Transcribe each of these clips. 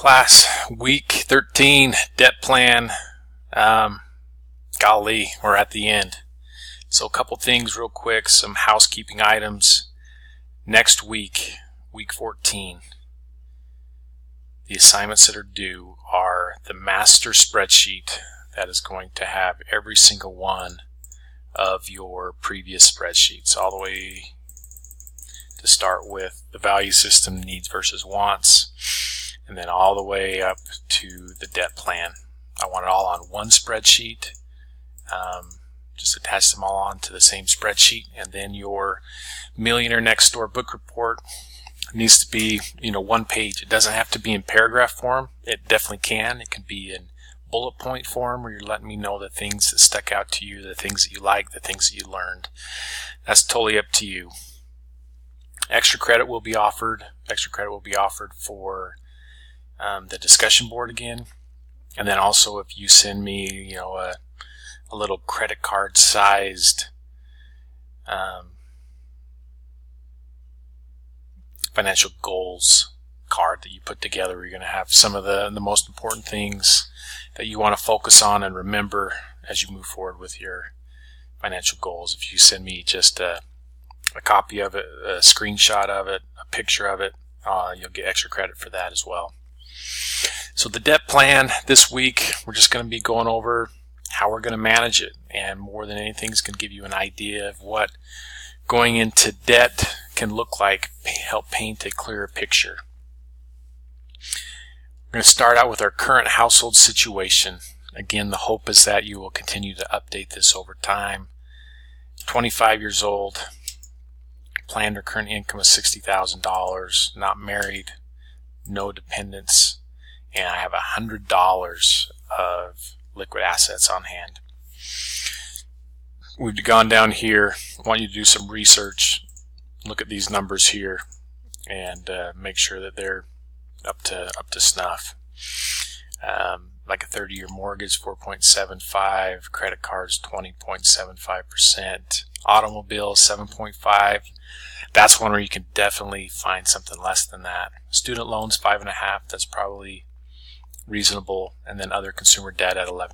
Class, week 13, debt plan. Golly, we're at the end. So a couple things real quick, some housekeeping items. Next week, week 14, the assignments that are due are the master spreadsheet that is going to have every single one of your previous spreadsheets, all the way to start with the value system, needs versus wants, and then all the way up to the debt plan. I want it all on one spreadsheet. Just attach them all onto the same spreadsheet, and then your Millionaire Next Door book report needs to be, one page. It doesn't have to be in paragraph form. It definitely can. It can be in bullet point form, where you're letting me know the things that stuck out to you, the things that you like, the things that you learned. That's totally up to you. Extra credit will be offered. Extra credit will be offered for the discussion board again. And then also, if you send me, a little credit card sized financial goals card that you put together, where you're going to have some of the most important things that you want to focus on and remember as you move forward with your financial goals. If you send me just a copy of it, a screenshot of it, a picture of it, you'll get extra credit for that as well. So the debt plan this week, we're just going to be going over how we're going to manage it, and more than anything, it's going to give you an idea of what going into debt can look like, help paint a clearer picture. We're going to start out with our current household situation. Again, the hope is that you will continue to update this over time. 25 years old, planned or current income of $60,000, not married, no dependents, and I have $100 of liquid assets on hand. We've gone down here. I want you to do some research, look at these numbers here, and make sure that they're up to snuff. Like a 30-year mortgage, 4.75, credit cards 20.75%, automobile 7.5. That's one where you can definitely find something less than that. Student loans 5.5. That's probably reasonable, and then other consumer debt at 11%.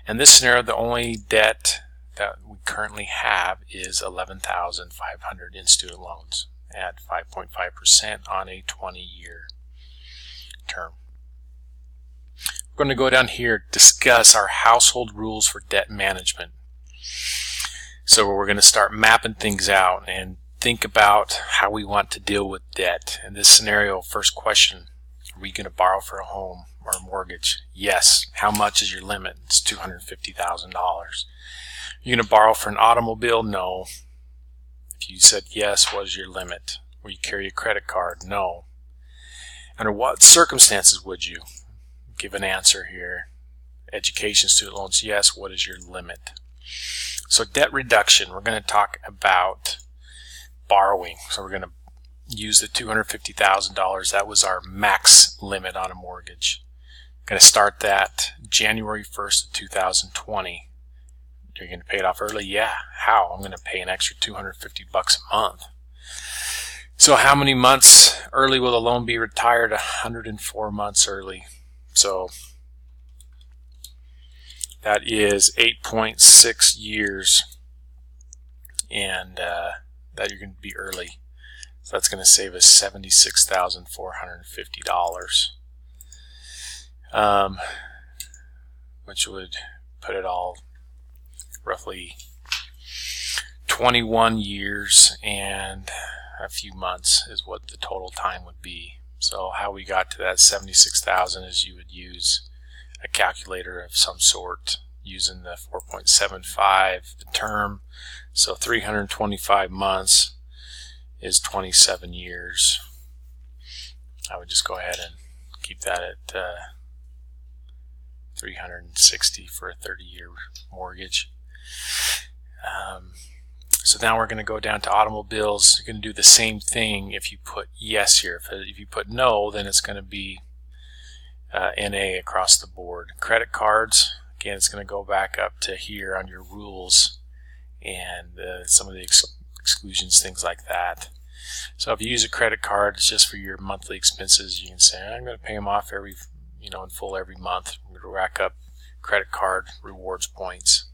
In this scenario, the only debt that we currently have is $11,500 in student loans at 5.5% on a 20-year term. We're going to go down here, discuss our household rules for debt management. So we're going to start mapping things out and think about how we want to deal with debt. In this scenario, first question: are we going to borrow for a home or a mortgage? Yes. How much is your limit? It's $250,000. You're going to borrow for an automobile? No. If you said yes, what is your limit? Will you carry a credit card? No. Under what circumstances would you? Give an answer here. Education, student loans, yes. What is your limit? So debt reduction, we're going to talk about borrowing. So we're going to use the $250,000. That was our max limit on a mortgage. Going to start that January 1st of 2020. You're going to pay it off early? Yeah. How? I'm going to pay an extra $250 a month. So how many months early will the loan be retired? 104 months early. So that is 8.6 years, and that you're going to be early. So that's going to save us $76,450, which would put it all roughly 21 years and a few months is what the total time would be. So how we got to that 76,000 is you would use a calculator of some sort using the 4.75, the term. So 325 months is 27 years. I would just go ahead and keep that at 360 for a 30-year mortgage. So now we're going to go down to automobiles. You're going to do the same thing if you put yes here. If you put no, then it's going to be NA across the board. Credit cards, again, it's going to go back up to here on your rules and some of the exclusions, things like that. So if you use a credit card, it's just for your monthly expenses. You can say, I'm going to pay them off every, in full every month. I'm going to rack up credit card rewards points.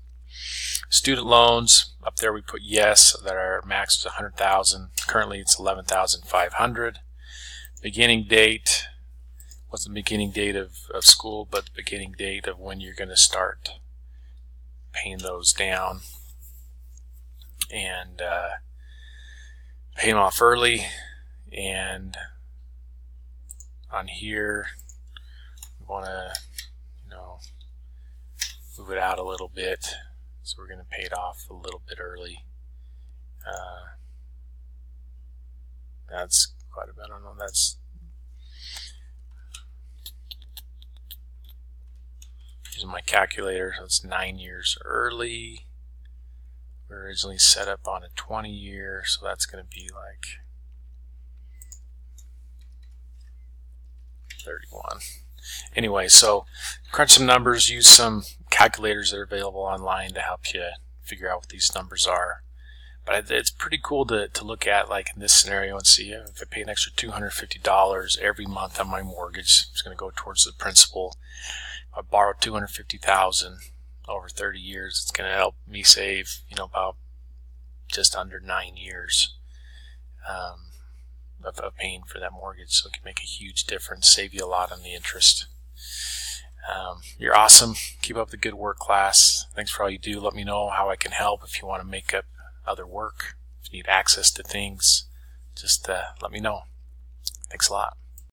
Student loans, up there we put yes, so that our max is 100,000. Currently it's 11,500. Beginning date, what's the beginning date of school, but the beginning date of when you're going to start paying those down. And pay them off early. And on here we want to move it out a little bit, so we're going to pay it off a little bit early. That's quite a bit. I don't know, that's using my calculator, so it's 9 years early. We're originally set up on a 20-year, so that's going to be like 31. Anyway, so crunch some numbers, use some calculators that are available online to help you figure out what these numbers are. But it's pretty cool to look at, like in this scenario, and see if I pay an extra $250 every month on my mortgage, it's going to go towards the principal. If I borrow $250,000 over 30 years, it's going to help me save, about just under 9 years of paying for that mortgage. So it can make a huge difference, save you a lot on the interest. You're awesome. Keep up the good work, class. Thanks for all you do. Let me know how I can help. If you want to make up other work, if you need access to things, just let me know. Thanks a lot.